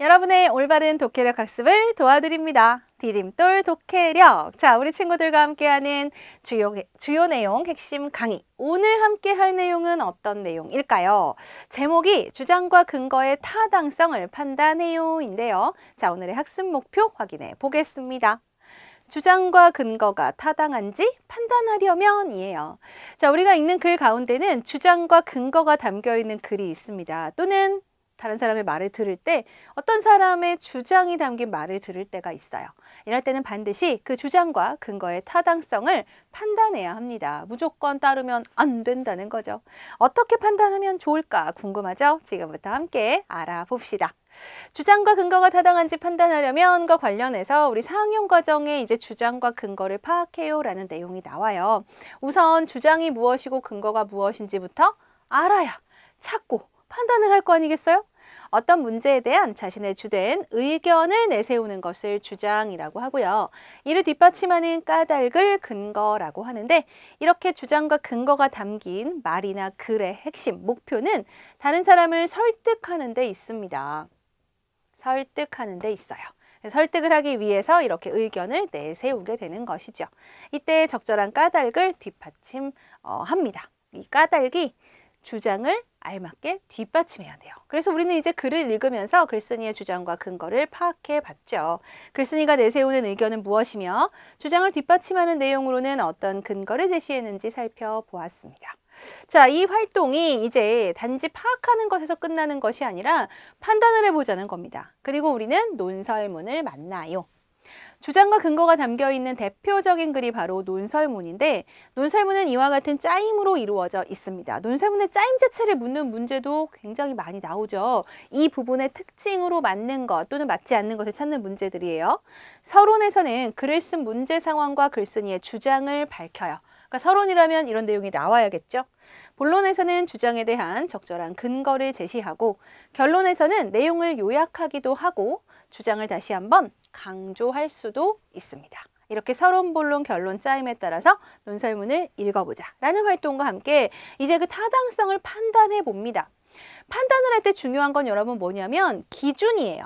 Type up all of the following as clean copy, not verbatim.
여러분의 올바른 독해력 학습을 도와드립니다. 디딤돌 독해력. 자, 우리 친구들과 함께하는 주요 내용 핵심 강의. 오늘 함께 할 내용은 어떤 내용일까요? 제목이 주장과 근거의 타당성을 판단해요인데요. 자, 오늘의 학습 목표 확인해 보겠습니다. 주장과 근거가 타당한지 판단하려면이에요. 자, 우리가 읽는 글 가운데는 주장과 근거가 담겨 있는 글이 있습니다. 또는 다른 사람의 말을 들을 때 어떤 사람의 주장이 담긴 말을 들을 때가 있어요. 이럴 때는 반드시 그 주장과 근거의 타당성을 판단해야 합니다. 무조건 따르면 안 된다는 거죠. 어떻게 판단하면 좋을까 궁금하죠? 지금부터 함께 알아봅시다. 주장과 근거가 타당한지 판단하려면과 관련해서 우리 4학년 과정에 이제 주장과 근거를 파악해요라는 내용이 나와요. 우선 주장이 무엇이고 근거가 무엇인지부터 알아야 찾고 판단을 할 거 아니겠어요? 어떤 문제에 대한 자신의 주된 의견을 내세우는 것을 주장이라고 하고요. 이를 뒷받침하는 까닭을 근거라고 하는데, 이렇게 주장과 근거가 담긴 말이나 글의 핵심, 목표는 다른 사람을 설득하는 데 있습니다. 설득하는 데 있어요. 설득을 하기 위해서 이렇게 의견을 내세우게 되는 것이죠. 이때 적절한 까닭을 뒷받침합니다. 이 까닭이 주장을 알맞게 뒷받침해야 돼요. 그래서 우리는 이제 글을 읽으면서 글쓴이의 주장과 근거를 파악해 봤죠. 글쓴이가 내세우는 의견은 무엇이며 주장을 뒷받침하는 내용으로는 어떤 근거를 제시했는지 살펴보았습니다. 자, 이 활동이 이제 단지 파악하는 것에서 끝나는 것이 아니라 판단을 해보자는 겁니다. 그리고 우리는 논설문을 만나요. 주장과 근거가 담겨 있는 대표적인 글이 바로 논설문인데, 논설문은 이와 같은 짜임으로 이루어져 있습니다. 논설문의 짜임 자체를 묻는 문제도 굉장히 많이 나오죠. 이 부분의 특징으로 맞는 것 또는 맞지 않는 것을 찾는 문제들이에요. 서론에서는 글을 쓴 문제 상황과 글쓴이의 주장을 밝혀요. 그러니까 서론이라면 이런 내용이 나와야겠죠. 본론에서는 주장에 대한 적절한 근거를 제시하고, 결론에서는 내용을 요약하기도 하고 주장을 다시 한번 강조할 수도 있습니다. 이렇게 서론, 본론, 결론, 짜임에 따라서 논설문을 읽어보자 라는 활동과 함께 이제 그 타당성을 판단해 봅니다. 판단을 할 때 중요한 건 여러분 뭐냐면 기준이에요.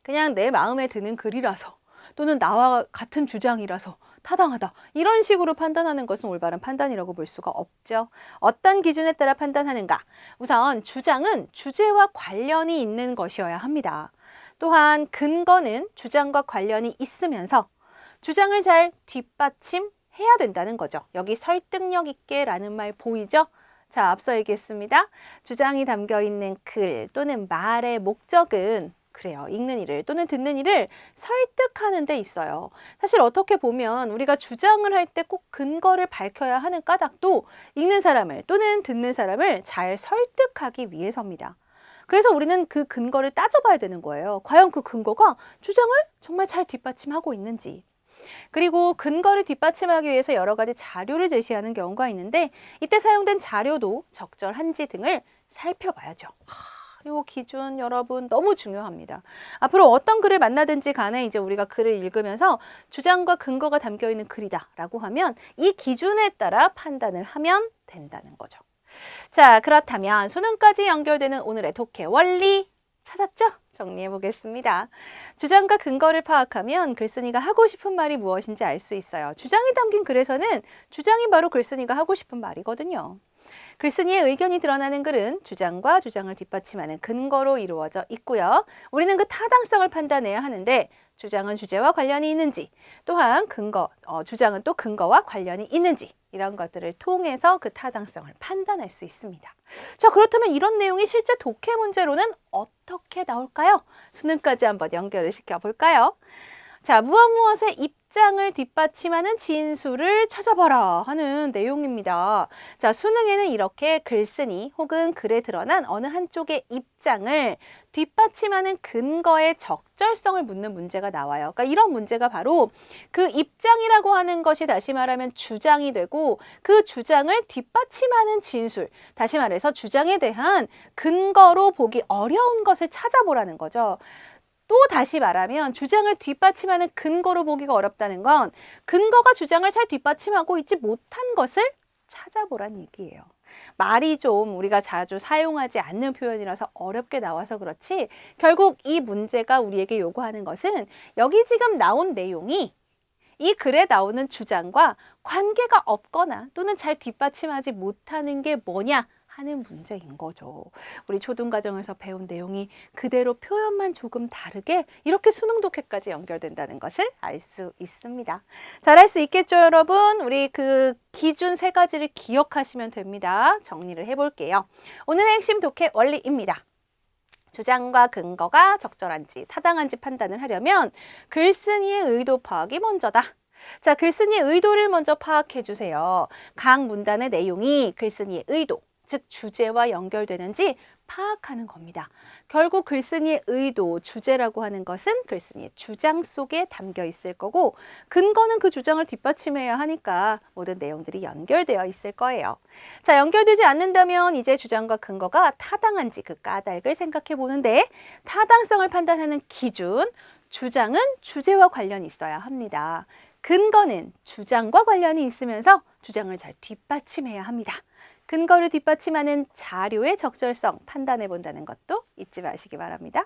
그냥 내 마음에 드는 글이라서 또는 나와 같은 주장이라서 타당하다, 이런 식으로 판단하는 것은 올바른 판단이라고 볼 수가 없죠. 어떤 기준에 따라 판단하는가? 우선 주장은 주제와 관련이 있는 것이어야 합니다. 또한 근거는 주장과 관련이 있으면서 주장을 잘 뒷받침해야 된다는 거죠. 여기 설득력 있게 라는 말 보이죠? 자, 앞서 얘기했습니다. 주장이 담겨 있는 글 또는 말의 목적은 그래요. 읽는 이를 또는 듣는 이를 설득하는 데 있어요. 사실 어떻게 보면 우리가 주장을 할 때 꼭 근거를 밝혀야 하는 까닭도 읽는 사람을 또는 듣는 사람을 잘 설득하기 위해서입니다. 그래서 우리는 그 근거를 따져봐야 되는 거예요. 과연 그 근거가 주장을 정말 잘 뒷받침하고 있는지. 그리고 근거를 뒷받침하기 위해서 여러 가지 자료를 제시하는 경우가 있는데, 이때 사용된 자료도 적절한지 등을 살펴봐야죠. 이 기준 여러분 너무 중요합니다. 앞으로 어떤 글을 만나든지 간에 이제 우리가 글을 읽으면서 주장과 근거가 담겨 있는 글이다 라고 하면 이 기준에 따라 판단을 하면 된다는 거죠. 자, 그렇다면 수능까지 연결되는 오늘의 독해 원리 찾았죠? 정리해 보겠습니다. 주장과 근거를 파악하면 글쓴이가 하고 싶은 말이 무엇인지 알 수 있어요. 주장이 담긴 글에서는 주장이 바로 글쓴이가 하고 싶은 말이거든요. 글쓴이의 의견이 드러나는 글은 주장과 주장을 뒷받침하는 근거로 이루어져 있고요. 우리는 그 타당성을 판단해야 하는데, 주장은 주제와 관련이 있는지, 또한 주장은 또 근거와 관련이 있는지, 이런 것들을 통해서 그 타당성을 판단할 수 있습니다. 자, 그렇다면 이런 내용이 실제 독해 문제로는 어떻게 나올까요? 수능까지 한번 연결을 시켜볼까요? 자, 무엇의 입장을 뒷받침하는 진술을 찾아봐라 하는 내용입니다. 자, 수능에는 이렇게 글쓴이 혹은 글에 드러난 어느 한쪽의 입장을 뒷받침하는 근거의 적절성을 묻는 문제가 나와요. 그러니까 이런 문제가 바로 그 입장이라고 하는 것이 다시 말하면 주장이 되고, 그 주장을 뒷받침하는 진술, 다시 말해서 주장에 대한 근거로 보기 어려운 것을 찾아보라는 거죠. 또 다시 말하면 주장을 뒷받침하는 근거로 보기가 어렵다는 건 근거가 주장을 잘 뒷받침하고 있지 못한 것을 찾아보란 얘기예요. 말이 좀 우리가 자주 사용하지 않는 표현이라서 어렵게 나와서 그렇지 결국 이 문제가 우리에게 요구하는 것은 여기 지금 나온 내용이 이 글에 나오는 주장과 관계가 없거나 또는 잘 뒷받침하지 못하는 게 뭐냐 하는 문제인 거죠. 우리 초등과정에서 배운 내용이 그대로 표현만 조금 다르게 이렇게 수능 독해까지 연결된다는 것을 알 수 있습니다. 잘할 수 있겠죠, 여러분? 우리 그 기준 3가지를 기억하시면 됩니다. 정리를 해볼게요. 오늘의 핵심 독해 원리입니다. 주장과 근거가 적절한지 타당한지 판단을 하려면 글쓴이의 의도 파악이 먼저다. 자, 글쓴이의 의도를 먼저 파악해 주세요. 각 문단의 내용이 글쓴이의 의도, 즉 주제와 연결되는지 파악하는 겁니다. 결국 글쓴이의 의도, 주제라고 하는 것은 글쓴이의 주장 속에 담겨 있을 거고 근거는 그 주장을 뒷받침해야 하니까 모든 내용들이 연결되어 있을 거예요. 자, 연결되지 않는다면 이제 주장과 근거가 타당한지 그 까닭을 생각해 보는데 타당성을 판단하는 기준, 주장은 주제와 관련이 있어야 합니다. 근거는 주장과 관련이 있으면서 주장을 잘 뒷받침해야 합니다. 근거를 뒷받침하는 자료의 적절성 판단해 본다는 것도 잊지 마시기 바랍니다.